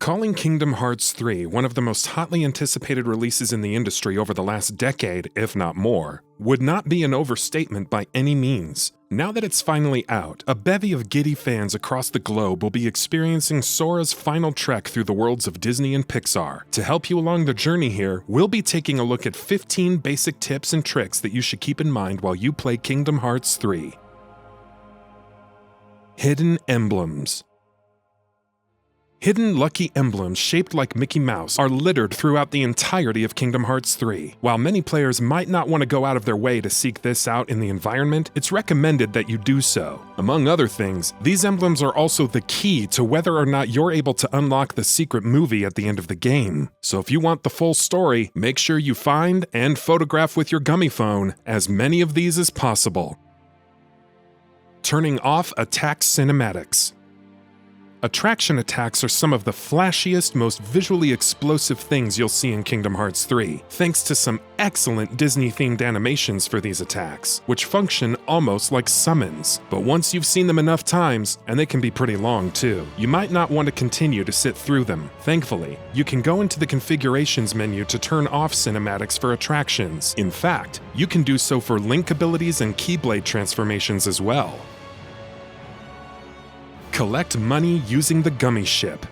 Calling Kingdom Hearts 3 one of the most hotly anticipated releases in the industry over the last decade, if not more, would not be an overstatement by any means. Now that it's finally out, a bevy of giddy fans across the globe will be experiencing Sora's final trek through the worlds of Disney and Pixar. To help you along the journey here, we'll be taking a look at 15 basic tips and tricks that you should keep in mind while you play Kingdom Hearts 3. Hidden emblems. Hidden lucky emblems shaped like Mickey Mouse are littered throughout the entirety of Kingdom Hearts 3. While many players might not want to go out of their way to seek this out in the environment, it's recommended that you do so. Among other things, these emblems are also the key to whether or not you're able to unlock the secret movie at the end of the game. So if you want the full story, make sure you find and photograph with your gummy phone as many of these as possible. Turning off attack cinematics. Attraction attacks are some of the flashiest, most visually explosive things you'll see in Kingdom Hearts 3, thanks to some excellent Disney-themed animations for these attacks, which function almost like summons. But once you've seen them enough times, and they can be pretty long too, you might not want to continue to sit through them. Thankfully, you can go into the configurations menu to turn off cinematics for attractions. In fact, you can do so for Link abilities and Keyblade transformations as well. Collect money using the Gummi ship.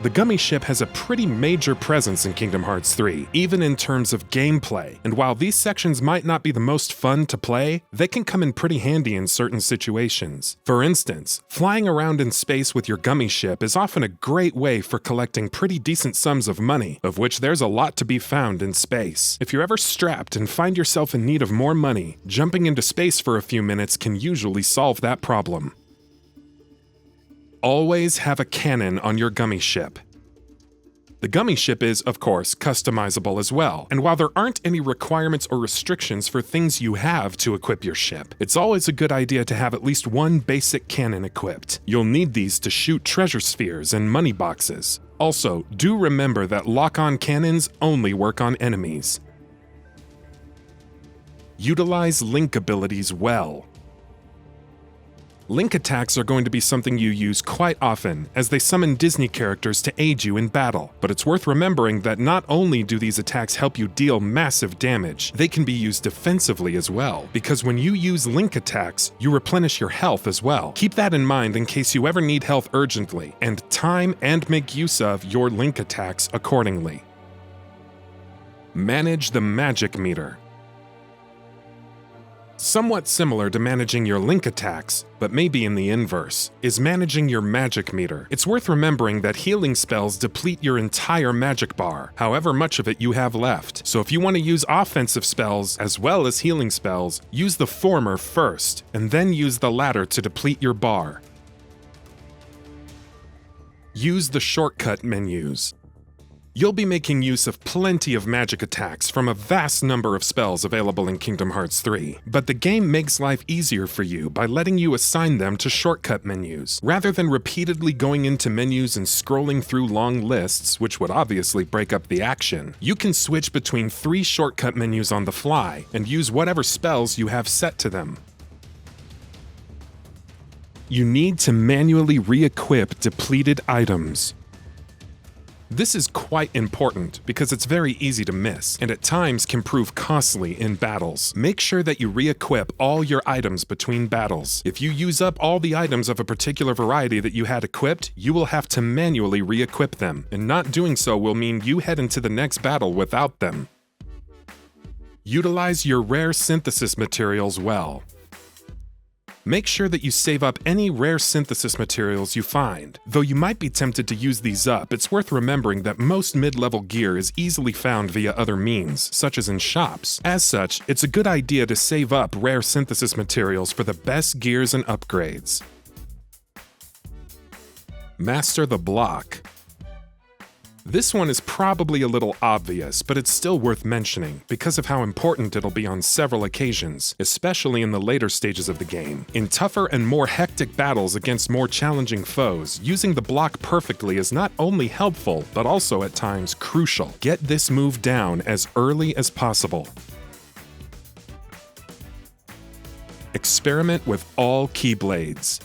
The Gummi ship has a pretty major presence in Kingdom Hearts 3, even in terms of gameplay, and while these sections might not be the most fun to play, they can come in pretty handy in certain situations. For instance, flying around in space with your Gummi ship is often a great way for collecting pretty decent sums of money, of which there's a lot to be found in space. If you're ever strapped and find yourself in need of more money, jumping into space for a few minutes can usually solve that problem. Always have a cannon on your Gummi ship. The Gummi ship is, of course, customizable as well, and while there aren't any requirements or restrictions for things you have to equip your ship, it's always a good idea to have at least one basic cannon equipped. You'll need these to shoot treasure spheres and money boxes. Also, do remember that lock-on cannons only work on enemies. Utilize Link abilities well. Link attacks are going to be something you use quite often, as they summon Disney characters to aid you in battle. But it's worth remembering that not only do these attacks help you deal massive damage, they can be used defensively as well, because when you use Link attacks, you replenish your health as well. Keep that in mind in case you ever need health urgently, and time and make use of your Link attacks accordingly. Manage the magic meter. Somewhat similar to managing your Link attacks, but maybe in the inverse, is managing your magic meter. It's worth remembering that healing spells deplete your entire magic bar, however much of it you have left. So if you want to use offensive spells as well as healing spells, use the former first, and then use the latter to deplete your bar. Use the shortcut menus. You'll be making use of plenty of magic attacks from a vast number of spells available in Kingdom Hearts 3, but the game makes life easier for you by letting you assign them to shortcut menus. Rather than repeatedly going into menus and scrolling through long lists, which would obviously break up the action, you can switch between 3 shortcut menus on the fly and use whatever spells you have set to them. You need to manually re-equip depleted items. This is quite important because it's very easy to miss, and at times can prove costly in battles. Make sure that you re-equip all your items between battles. If you use up all the items of a particular variety that you had equipped, you will have to manually re-equip them, and not doing so will mean you head into the next battle without them. Utilize your rare synthesis materials well. Make sure that you save up any rare synthesis materials you find. Though you might be tempted to use these up, it's worth remembering that most mid-level gear is easily found via other means, such as in shops. As such, it's a good idea to save up rare synthesis materials for the best gears and upgrades. Master the block. This one is probably a little obvious, but it's still worth mentioning because of how important it'll be on several occasions, especially in the later stages of the game. In tougher and more hectic battles against more challenging foes, using the block perfectly is not only helpful, but also at times crucial. Get this move down as early as possible. Experiment with all Keyblades.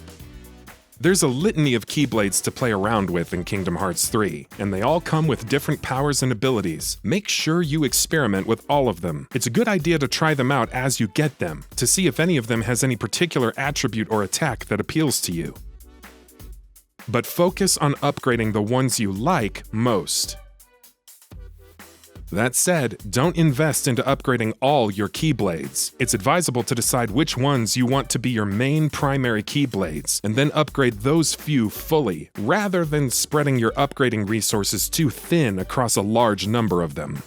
There's a litany of Keyblades to play around with in Kingdom Hearts 3, and they all come with different powers and abilities. Make sure you experiment with all of them. It's a good idea to try them out as you get them, to see if any of them has any particular attribute or attack that appeals to you. But focus on upgrading the ones you like most. That said, don't invest into upgrading all your Keyblades. It's advisable to decide which ones you want to be your main primary Keyblades, and then upgrade those few fully, rather than spreading your upgrading resources too thin across a large number of them.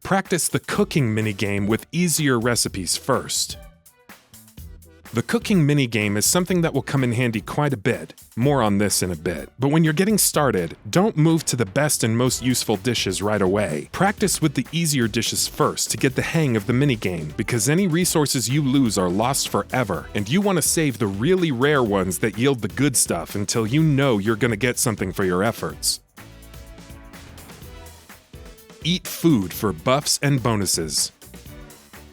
Practice the cooking minigame with easier recipes first. The cooking minigame is something that will come in handy quite a bit. More on this in a bit. But when you're getting started, don't move to the best and most useful dishes right away. Practice with the easier dishes first to get the hang of the minigame, because any resources you lose are lost forever, and you want to save the really rare ones that yield the good stuff until you know you're going to get something for your efforts. Eat food for buffs and bonuses.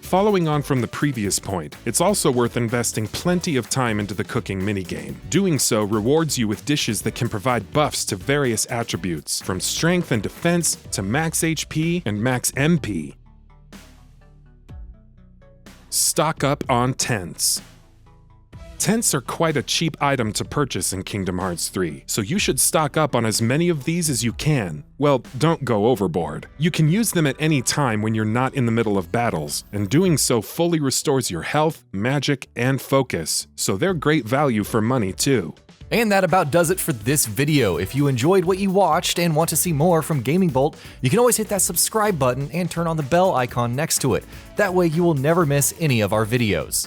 Following on from the previous point, it's also worth investing plenty of time into the cooking minigame. Doing so rewards you with dishes that can provide buffs to various attributes, from strength and defense to max HP and max MP. Stock up on tents. Tents are quite a cheap item to purchase in Kingdom Hearts 3, so you should stock up on as many of these as you can. Well, don't go overboard. You can use them at any time when you're not in the middle of battles, and doing so fully restores your health, magic, and focus, so they're great value for money too. And that about does it for this video. If you enjoyed what you watched and want to see more from Gaming Bolt, you can always hit that subscribe button and turn on the bell icon next to it. That way you will never miss any of our videos.